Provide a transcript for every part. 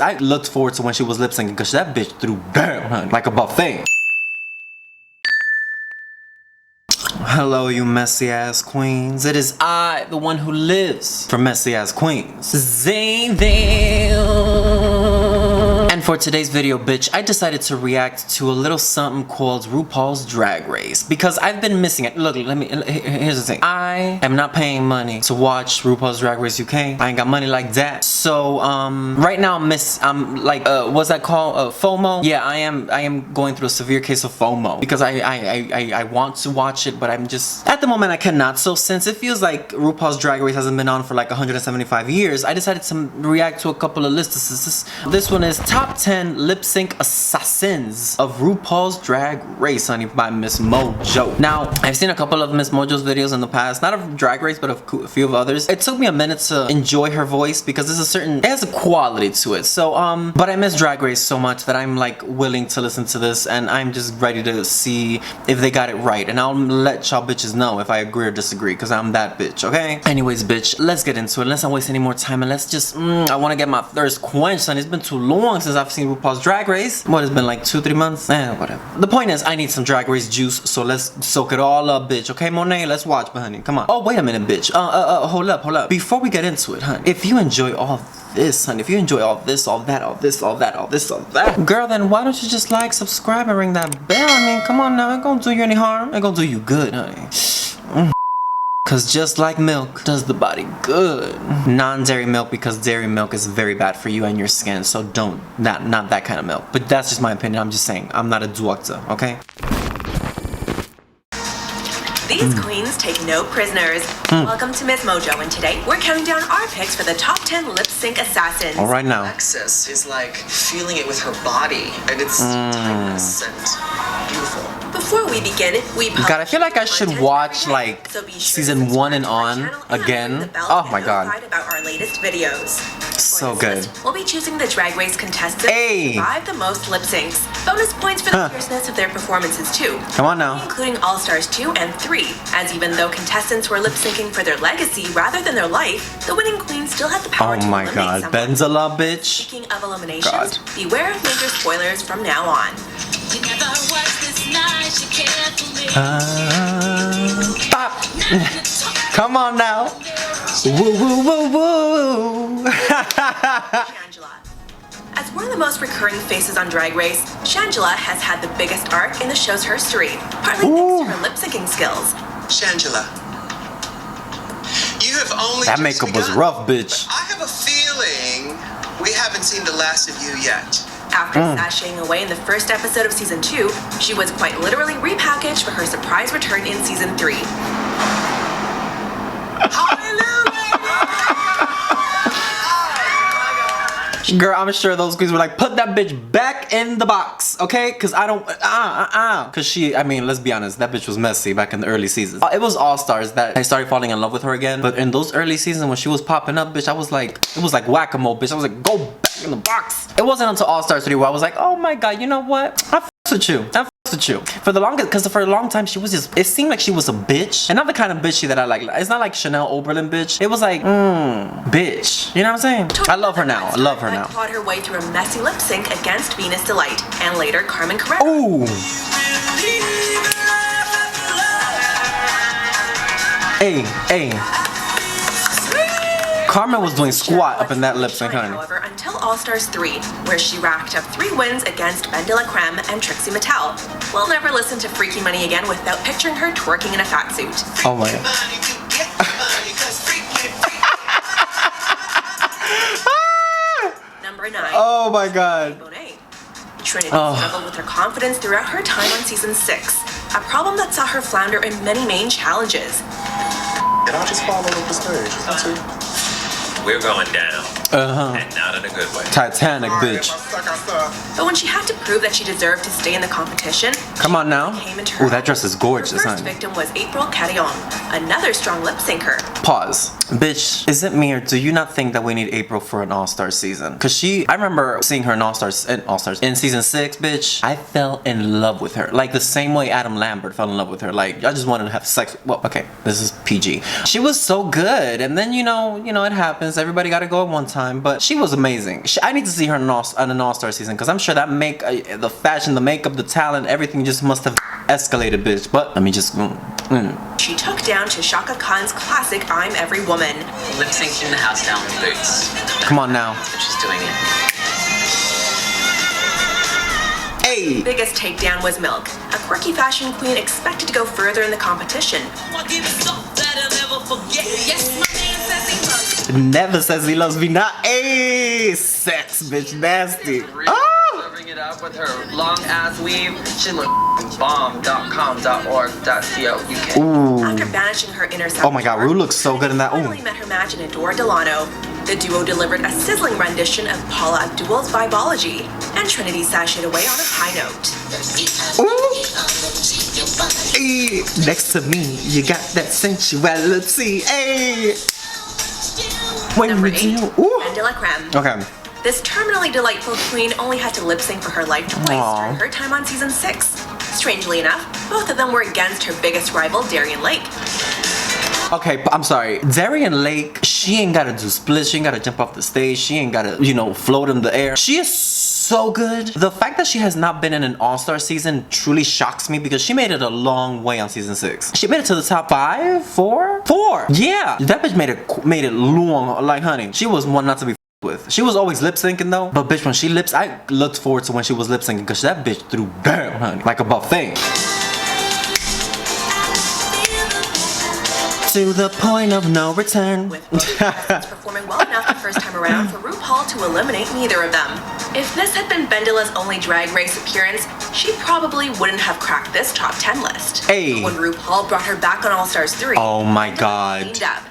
I looked forward to when she was lip syncing because that bitch threw down, honey, like a buffet. Hello, you messy ass queens. It is I, the one who lives for messy ass queens, ZZAVID. And for today's video, bitch, I decided to react to a little something called RuPaul's Drag Race because I've been missing it. Look, here's the thing. I am not paying money to watch RuPaul's Drag Race UK. I ain't got money like that. So, right now I'm like, what's that called? FOMO? Yeah, I am going through a severe case of FOMO because I want to watch it, but I'm just, at the moment I cannot. So since it feels like RuPaul's Drag Race hasn't been on for like 175 years, I decided to react to a couple of lists. This one is Top 10 Lip Sync Assassins of RuPaul's Drag Race, honey, by Miss Mojo. Now, I've seen a couple of Miss Mojo's videos in the past, not of Drag Race, but of a few of others. It took me a minute to enjoy her voice because it has a quality to it. So, but I miss Drag Race so much that I'm like willing to listen to this, and I'm just ready to see if they got it right. And I'll let y'all bitches know if I agree or disagree, because I'm that bitch, okay? Anyways, bitch, let's get into it. Let's not waste any more time, and let's just, I want to get my thirst quenched, and it's been too long since I've seen RuPaul's Drag Race. What, it's been like 2-3 months? Whatever. The point is, I need some Drag Race juice, so let's soak it all up, bitch, okay, Monet? Let's watch, but honey, come on. Oh, wait a minute, bitch. Hold up. Before we get into it, honey, if you enjoy all this, honey, if you enjoy all this, all that, girl, then why don't you just like, subscribe, and ring that bell? I mean, come on now, ain't gonna do you any harm. Ain't gonna do you good, honey. Cause just like milk does the body good. Non-dairy milk, because dairy milk is very bad for you and your skin, so don't, not that kind of milk. But that's just my opinion. I'm just saying, I'm not a doctor, okay? These queens take no prisoners. Welcome to Miss Mojo, and today we're counting down our picks for the top 10 lip sync assassins. All right now. Access is like feeling it with her body, and it's timeless and beautiful. Before we begin, God, I feel like I should watch like season 1 and on again. Oh my god. About our latest videos. So good. We'll be choosing the Drag Race contestants who survived the most lip syncs. Bonus points for the fierceness of their performances too. Come on now. Including All Stars 2 and 3. As even though contestants were lip syncing for their legacy rather than their life, the winning queen still had the power to eliminate someone. Benzela, bitch. Speaking of eliminations, beware of major spoilers from now on. You never was this nice, you Stop. Come on now. Woo woo woo woo. Shangela. As one of the most recurring faces on Drag Race, Shangela has had the biggest arc in the show's history, partly thanks to her lip syncing skills. Shangela, you have only that makeup was rough, bitch. I have a feeling we haven't seen the last of you yet. After sashaying away in the first episode of season 2, she was quite literally repackaged for her surprise return in season 3. Girl, I'm sure those queens were like, put that bitch back in the box, okay? Cause I don't, cause she, I mean, let's be honest, that bitch was messy back in the early seasons. It was All Stars that I started falling in love with her again. But in those early seasons when she was popping up, bitch, I was like, it was like whack-a-mole, bitch. I was like, go back in the box. It wasn't until All Stars 3 where I was like, oh my god, you know what? I f***s with you. For the longest, because for a long time she was just, it seemed like she was a bitch, and not the kind of bitchy that I like. It's not like Chanel Oberlin bitch. It was like, bitch. You know what I'm saying? I love her now. I love her now. Clawed her way through a messy lip sync against Venus Delight, and later Carmen Carrera. Ooh. Hey. Carmen was doing squat up in that lip sync, honey. However, until All Stars 3, where she racked up 3 wins against DeLa and Trixie Mattel. We'll never listen to Freaky Money again without picturing her twerking in a fat suit. Oh my god. Number 9. Oh my god. Trinity struggled with her confidence throughout her time on season 6, a problem that saw her flounder in many main challenges. And I'll just follow up the stage, is that too? We're going down. And not in a good way. Titanic, bitch. But when she had to prove that she deserved to stay in the competition, come on now. Ooh, that dress is gorgeous, her first victim was April Carillon, another strong lip syncer. Pause. Bitch, is it me or do you not think that we need April for an All-Star season? Cause I remember seeing her in All-Stars in season 6, bitch. I fell in love with her. Like the same way Adam Lambert fell in love with her. Like I just wanted to have sex. Well, okay, this is PG. She was so good. And then you know, it happens. Everybody gotta go at one time. But she was amazing. I need to see her in an All-Star season. Cause I'm sure that the fashion, the makeup, the talent, everything just must have escalated, bitch. But let me just She took down to Shaka Khan's classic I'm Every Woman. Lip syncing the house down with boots. Come on now. She's doing it. Hey! Biggest takedown was Milk, a quirky fashion queen expected to go further in the competition. Never says he loves me not. Hey! Sex, bitch, nasty. Serving it up with her long ass weave. She looked bomb.com.org.co.uk. Ooh. After banishing her inner Oh my god, Ru looks so good in that. finally Ooh. met her match in Adore Delano. The duo delivered a sizzling rendition of Paula Abdul's Vibology, and Trinity sashayed away on a high note. Ooh. Hey, next to me, you got that sensuality. Hey. Number 8, Ooh. DeLa Creme. Okay. This terminally delightful queen only had to lip sync for her life twice during her time on season 6. Strangely enough, both of them were against her biggest rival, Darian Lake. Okay, I'm sorry. Darian Lake, she ain't gotta do splits. She ain't gotta jump off the stage. She ain't gotta, float in the air. She is so good. The fact that she has not been in an All-Star season truly shocks me because she made it a long way on season 6. She made it to the top 5? 4? 4! Yeah! That bitch made it long, like honey. She was one not to be with. She was always lip syncing though, but bitch, when she I looked forward to when she was lip syncing because that bitch threw down, honey, like a buffet. To the point of no return. With both contestants performing well enough the first time around for RuPaul to eliminate neither of them. If this had been DeLa's only Drag Race appearance, she probably wouldn't have cracked this top 10 list. Hey. But when RuPaul brought her back on All Stars 3, Oh my god. cleaned up.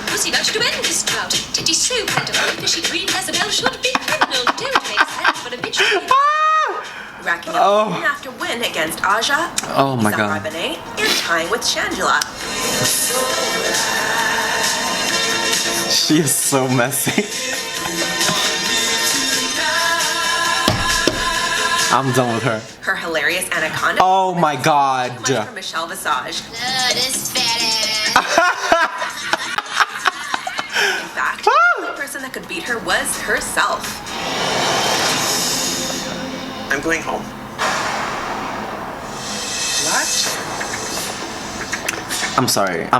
Pussy much to end this drought. Titty so plentiful, fishy green Jezebel should be criminal. Don't make sense, but a bitch. Racking up win after win against Aja, Oh my god. Benet, and tying with Shangela. She is so messy. I'm done with her. Her hilarious Anaconda. Oh my god. Too much for Michelle Visage. This fat In fact, the only person that could beat her was herself. I'm going home. What? I'm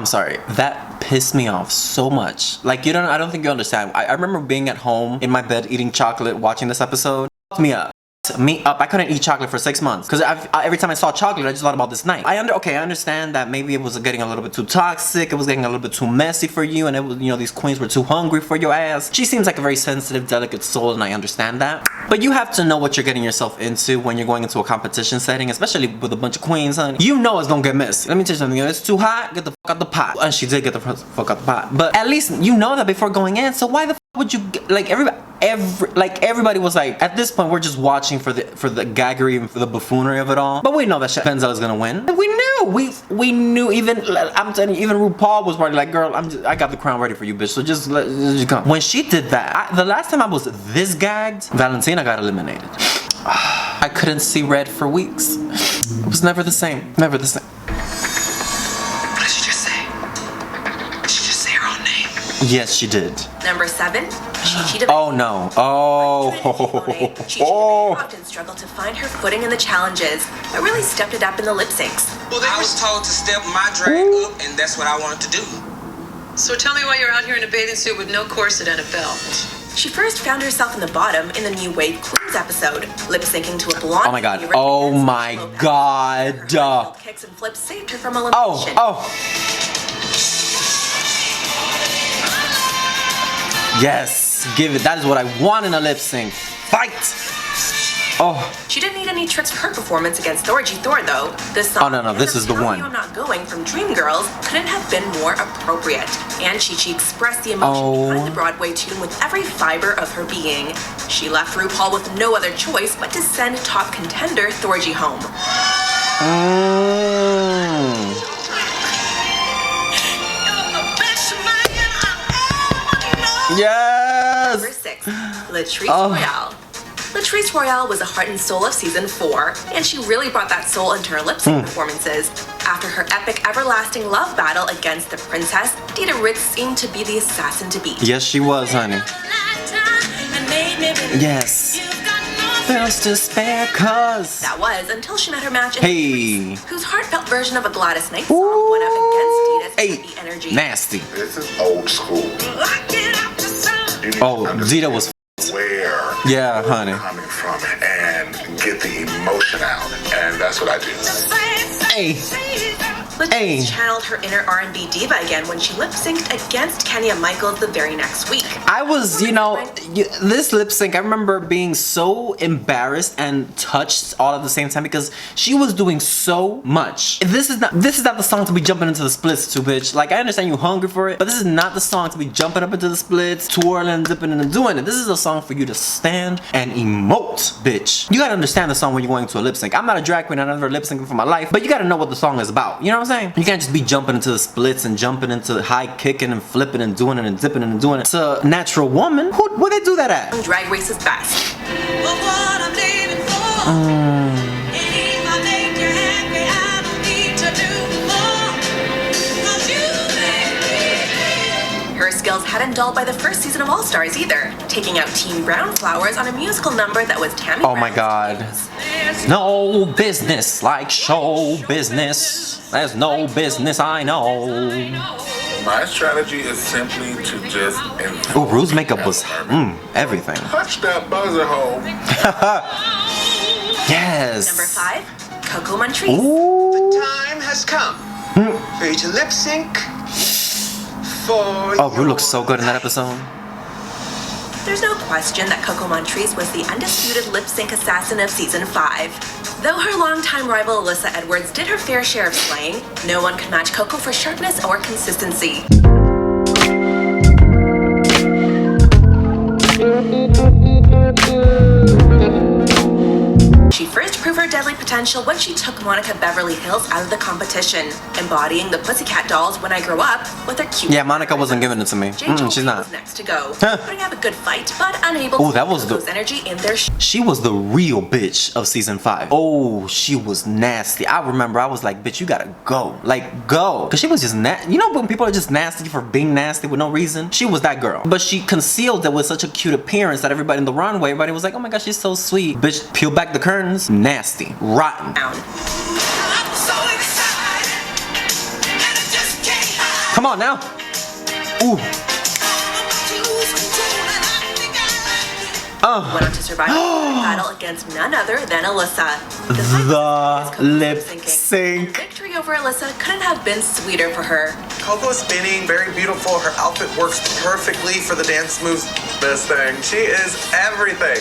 sorry. That pissed me off so much. Like I don't think you understand. I remember being at home in my bed eating chocolate, watching this episode. Fucked me up. I couldn't eat chocolate for 6 months because every time I saw chocolate, I just thought about this night. I understand that maybe it was getting a little bit too toxic. It was getting a little bit too messy for you, and it was, these queens were too hungry for your ass. She seems like a very sensitive, delicate soul, and I understand that. But you have to know what you're getting yourself into when you're going into a competition setting, especially with a bunch of queens, honey. You know it's gonna get messy. Let me tell you something. If it's too hot, get the fuck out the pot. And she did get the fuck out the pot. But at least you know that before going in. So why the fuck would you everybody was like, at this point we're just watching for the gaggery and for the buffoonery of it all. But we know that Benzella's gonna win. And we knew. Even I'm telling you, even RuPaul was probably like, girl, I got the crown ready for you, bitch. So just come. When she did that, the last time I was this gagged, Valentina got eliminated. I couldn't see red for weeks. It was never the same. Never the same. What did she just say? Did she just say her own name? Yes, she did. Number 7, Chi Oh no. Oh. Chi often struggled to find her footing in the challenges, but really stepped it up in the lip syncs. Well, I was told to step my drag up, and that's what I wanted to do. So tell me why you're out here in a bathing suit with no corset and a belt. She first found herself in the bottom in the New Wave Queens episode, lip syncing to a blonde. Oh my god. Oh my god. Her kicks and flips saved her from elimination. Yes, give it. That is what I want in a lip sync. Fight! Oh. She didn't need any tricks for her performance against Thorgy Thor, though. This song, no, this is the one. I'm Not Going from Dreamgirls couldn't have been more appropriate. And Chi expressed the emotion behind the Broadway tune with every fiber of her being. She left RuPaul with no other choice but to send top contender Thorgy home. Yes! Number 6, Latrice Royale. Latrice Royale was the heart and soul of season 4, and she really brought that soul into her lip sync performances. After her epic everlasting love battle against the princess, Dita Ritz seemed to be the assassin to beat. Yes, she was, honey. Yes. There's to spare cause. That was until she met her match in Hey. whose heartfelt version of a Gladys Knight song went up against Dita's heavy energy. Nasty. This is old school. Oh, Dita was where yeah, honey. coming from and get the emotion out, and that's what I do. Hey. Latrice channeled her inner R&B diva again when she lip-synced against Kenya Michaels the very next week. I was, you know, this lip sync, I remember being so embarrassed and touched all at the same time because she was doing so much. This is not the song to be jumping into the splits to, bitch. Like, I understand you're hungry for it, but this is not the song to be jumping up into the splits, twirling, dipping, and doing it. This is a song for you to stand and emote, bitch. You gotta understand the song when you're going to a lip sync. I'm not a drag queen, I've never lip synced for my life, but you gotta know what the song is about. You know what I'm saying? You can't just be jumping into the splits and jumping into high kicking and flipping and doing it and dipping and doing it. It's a natural woman. Where they do that at? Drag Race's best. Her skills hadn't dulled by the first season of All Stars either, taking out Team Brown Flowers on a musical number that was Tammy Oh my Brown's god. debut. No business like show business. There's no business I know. My strategy is simply to just Oh, Rue's makeup was everything. touch that buzzer hole. Yes. Number 5, Coco Montrese. Ooh. Time has come for you to lip sync for. Oh, Rue looks so good in that episode. There's no question that Coco Montrese was the undisputed lip sync assassin of season 5. Though her longtime rival Alyssa Edwards did her fair share of slaying, no one could match Coco for sharpness or consistency. She first proved her deadly potential when she took Monica Beverly Hills out of the competition, embodying the Pussycat Dolls When I Grow Up with her cute. Yeah, Monica wasn't giving it to me. She's not. Was next to go, putting up a good fight, but unable Oh, to that was lose energy in their. She was the real bitch of season 5. Oh, she was nasty. I remember I was like, bitch, you gotta go. Like, go. Because she was just nasty. You know when people are just nasty for being nasty with no reason? She was that girl. But she concealed it with such a cute appearance that everybody in the runway, everybody was like, oh my gosh, she's so sweet. Bitch, peel back the curtains. Nasty. Rotten. Come on now. Ooh. Went on to survive a battle against none other than Alyssa. The lip sync. Victory over Alyssa couldn't have been sweeter for her. Coco's spinning, very beautiful. Her outfit works perfectly for the dance moves. Best thing. She is everything.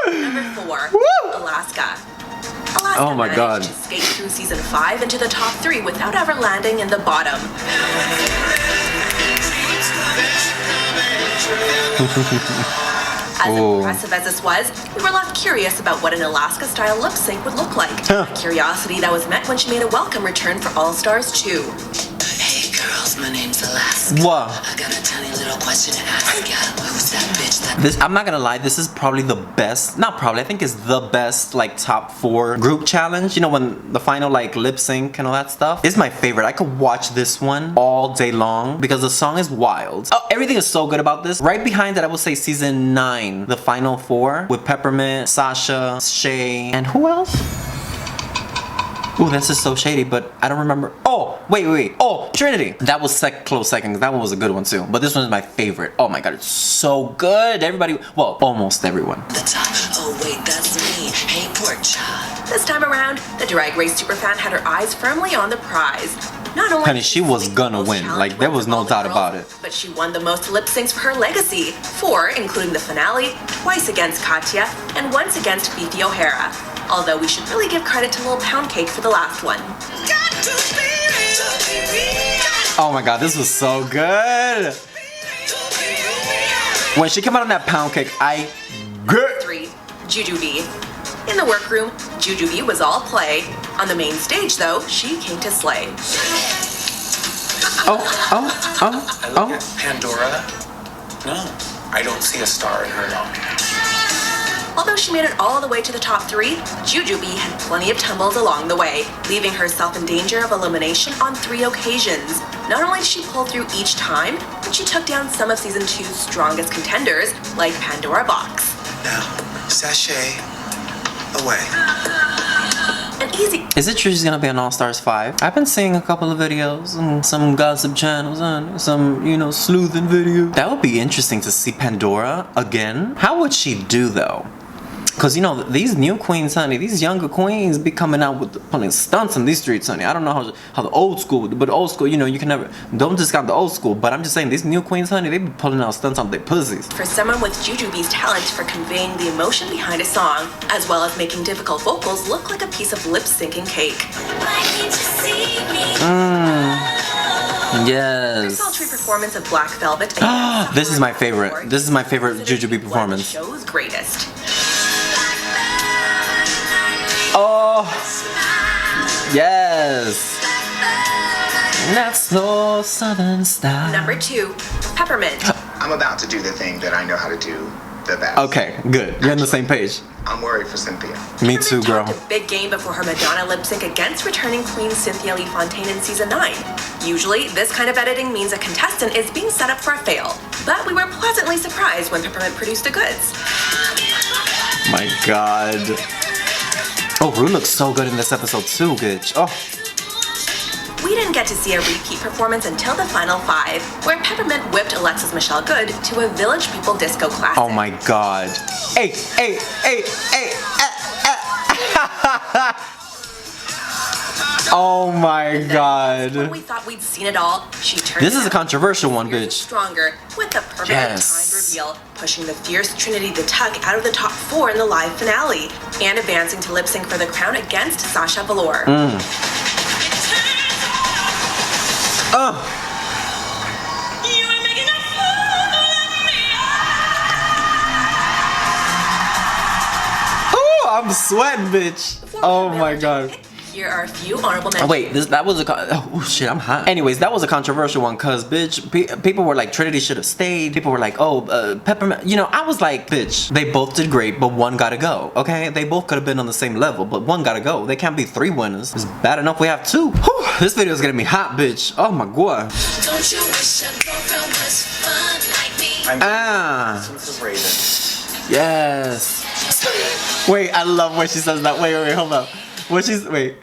Number 4, Alaska. Alaska Oh my God. managed to skate through season 5 into the top 3 without ever landing in the bottom. As impressive as this was, we were left curious about what an Alaska-style lip sync would look like. A curiosity that was met when she made a welcome return for All Stars 2. Hey girls, my name's Alaska. What? I got a tiny little question to ask ya. Who's that bitch that This, I'm not gonna lie, this is probably the best, not probably, I think it's the best like top 4 group challenge. You know, when the final like lip sync and all that stuff. It's my favorite. I could watch this one all day long because the song is wild. Oh, everything is so good about this. Right behind it, I would say season 9, the final 4 with Peppermint, Sasha, Shay, and who else? Ooh, this is so shady, but I don't remember. Oh, wait. Oh, Trinity. That was close second. That one was a good one too. But this one is my favorite. Oh my god, it's so good. Everybody, well, almost everyone. the top? Oh wait, that's me. Hey pork chop. This time around, the Drag Race superfan had her eyes firmly on the prize. Not only Honey, she was gonna win. Like, there was no doubt about it. but she won the most lip syncs for her legacy. 4, including the finale, twice against Katya, and once against Fifi O'Hara. Although we should really give credit to Lil Pound Cake for the last one. Oh my god, this was so good. When she came out on that pound cake, I good. 3, Jujubee. In the workroom, Jujubee was all play. On the main stage, though, she came to slay. I look at Pandora. No, I don't see a star in her at all. Although she made it all the way to the top 3, Jujubee had plenty of tumbles along the way, leaving herself in danger of elimination on 3 occasions. Not only did she pull through each time, but she took down some of Season 2's strongest contenders, like Pandora Box. Now, sashay away. An easy... Is it true she's gonna be on All Stars 5? I've been seeing a couple of videos and some gossip channels and some, you know, sleuthing video. That would be interesting to see Pandora again. How would she do though? Cause you know, these new queens, honey, these younger queens be coming out with pulling stunts on these streets, honey. I don't know how the old school, but the old school, you know, you can never, don't discount the old school, but I'm just saying, these new queens, honey, they be pulling out stunts on their pussies. For someone with Jujubee's talent for conveying the emotion behind a song, as well as making difficult vocals look like a piece of lip-syncing cake. Yes. Her sultry performance of Black Velvet. This is my favorite. This is my favorite Jujubee performance. Show's greatest. Oh, yes. That's so southern style. Number 2, Peppermint. I'm about to do the thing that I know how to do the best. Okay, good. You're on the same page. I'm worried for Cynthia. Me too, girl. Talked a big game before her Madonna lip sync against returning Queen Cynthia Lee Fontaine in Season 9. Usually, this kind of editing means a contestant is being set up for a fail. But we were pleasantly surprised when Peppermint produced the goods. My God. Oh, Ru looks so good in this episode too, bitch. Oh. We didn't get to see a repeat performance until the final 5, where Peppermint whipped Alexis Michelle Good to a Village People disco classic. Oh my God. Hey, hey, hey, hey. Oh my God. When we thought we'd seen it all, she turned. This is a controversial one, bitch. Stronger with the perfectly Yes. timed reveal, pushing the fierce Trinity the Tuck out of the top 4 in the live finale, and advancing to lip sync for the crown against Sasha Velour. I'm sweating, bitch. Oh my God. Here are a few honorable mentions. Wait, that was a oh shit, I'm hot. Anyways, that was a controversial one, cause bitch, people were like Trinity should have stayed. People were like, oh, Peppermint. You know, I was like, bitch, they both did great, but one gotta go. Okay, they both could have been on the same level, but one gotta go. They can't be 3 winners. It's bad enough we have 2. Whew, this video is gonna be hot, bitch. Oh my God. Don't you wish a girlfriend was fun like me? This is Raven. Yes. Wait, I love when she says that. Wait, hold up. What she's wait.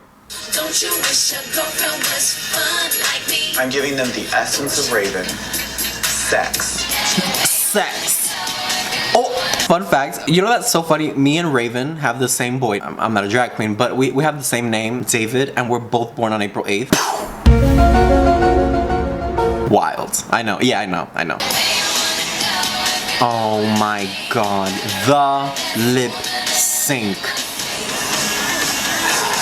Don't you wish a girlfriend was fun like me? I'm giving them the essence of Raven. Sex. Sex. Oh, fun fact. You know that's so funny? Me and Raven have the same boy. I'm not a drag queen, but we have the same name, David, and we're both born on April 8th. Wild. I know. Yeah, I know. Oh my God. The lip sync.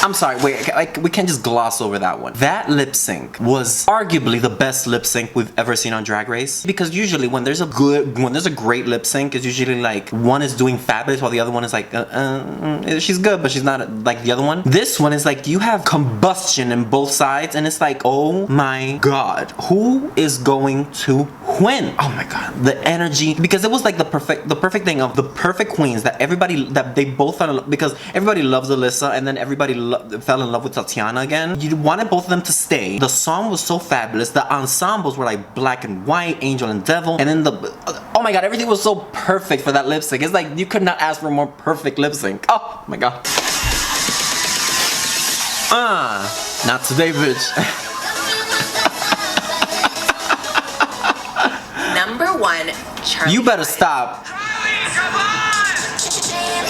I'm sorry, wait, like we can't just gloss over that one. That lip sync was arguably the best lip sync we've ever seen on Drag Race. Because usually when there's a great lip sync, it's usually like one is doing fabulous while the other one is like, she's good, but she's not like the other one. This one is like you have combustion in both sides, and it's like, oh my God, who is going to win? Oh my God, the energy, because it was like the perfect thing of the perfect queens that they both fell in love, because everybody loves Alyssa, and then everybody fell in love with Tatianna again. You wanted both of them to stay. The song was so fabulous. The ensembles were like black and white, angel and devil, and then oh my God, everything was so perfect for that lip sync. It's like you could not ask for a more perfect lip sync. Oh my God. Not today, bitch. Number 1, Charlie. You better stop.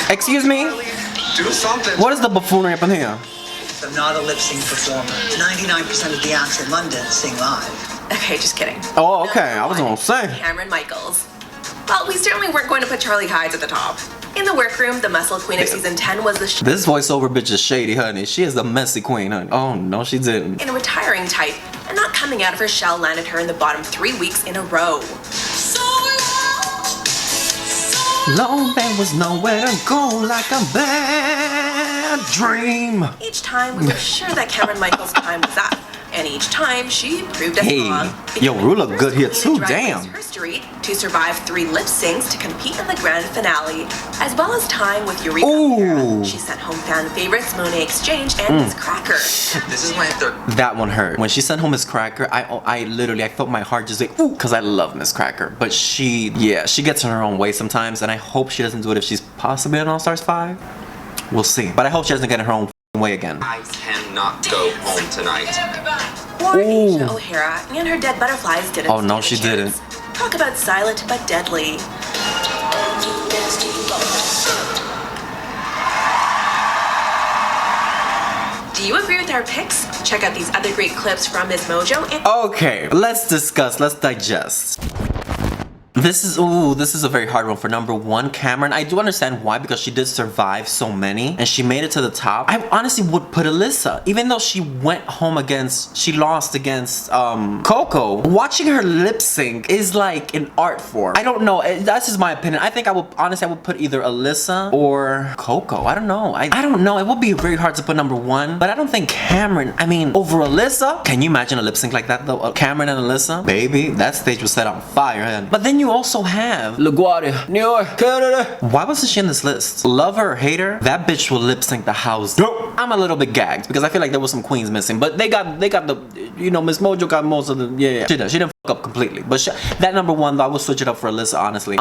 Excuse me? Do something. What is the buffoonery up in here? I'm not a lip sync performer. 99% of the acts in London sing live. Okay, just kidding. Oh, okay. I was gonna say. Cameron Michaels. Well, we certainly weren't going to put Charlie Hides at the top. In the workroom, the Muscle Queen of Season 10 was the This voiceover bitch is shady, honey. She is the messy queen, honey. Oh, no, she didn't. in a retiring type, and not coming out of her shell landed her in the bottom 3 weeks in a row. Long there was nowhere to go like a bear. bad dream. Each time we were sure that Cameron Michaels' time was up. And each time she proved us wrong. Yo, Ru look good here too, damn. History to survive 3 lip syncs to compete in the grand finale, as well as time with Eureka. She sent home fan favorites Monet Exchange and Miss Cracker. This is my third. That one hurt. When she sent home Miss Cracker, I literally felt my heart just like ooh, cause I love Miss Cracker. But she gets in her own way sometimes, and I hope she doesn't do it if she's possibly in All Stars 5. We'll see. But I hope she doesn't get in her own way again. I cannot go home tonight. Or Asia O'Hara and her dead butterflies didn't. Oh no, she didn't. Talk about silent but deadly. Do you agree with our picks? Check out these other great clips from Ms. Mojo and okay, let's discuss, let's digest. This is a very hard one for number 1, Cameron. I do understand why, because she did survive so many and she made it to the top. I honestly would put Alyssa, even though she lost against Coco. Watching her lip sync is like an art form. I don't know, that's just my opinion. I think I would put either Alyssa or Coco. I don't know. I don't know. It would be very hard to put number 1, but I don't think Cameron, I mean, over Alyssa. Can you imagine a lip sync like that though? Cameron and Alyssa? Baby, that stage was set on fire. But then you also have LaGuardia, New York, Canada. Why wasn't she in this list? Love her or hate her, that bitch will lip sync the house. I'm a little bit gagged because I feel like there was some queens missing, but they got the, you know, Miss Mojo got most of the, She didn't fuck up completely, but that number 1 though, I would switch it up for Alyssa, honestly.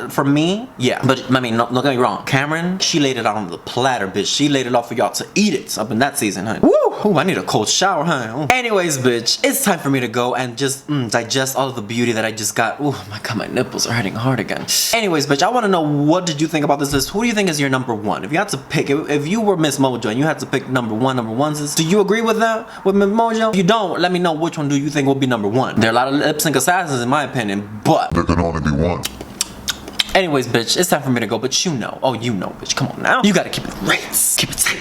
For me, yeah, but I mean, don't get me wrong, Cameron, she laid it out on the platter, bitch. She laid it off for y'all to eat it up in that season, huh? Woo! Ooh, I need a cold shower, huh? Ooh. Anyways, bitch, it's time for me to go and just digest all of the beauty that I just got. Oh my god, my nipples are hitting hard again. Anyways, bitch, I want to know, what did you think about this list? Who do you think is your number 1? If you had to pick, if you were Miss Mojo and you had to pick number 1, do you agree with that, with Miss Mojo? If you don't, let me know which one do you think will be number 1. There are a lot of lip sync assassins in my opinion, but there can only be one. Anyways, bitch, it's time for me to go, but you know, bitch, come on now. You gotta keep it right, keep it tight.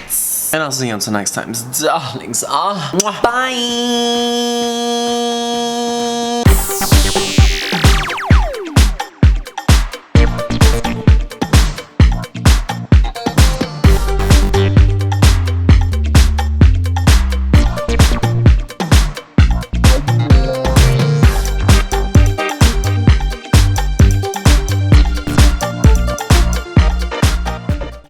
And I'll see you until next time, darlings. Bye.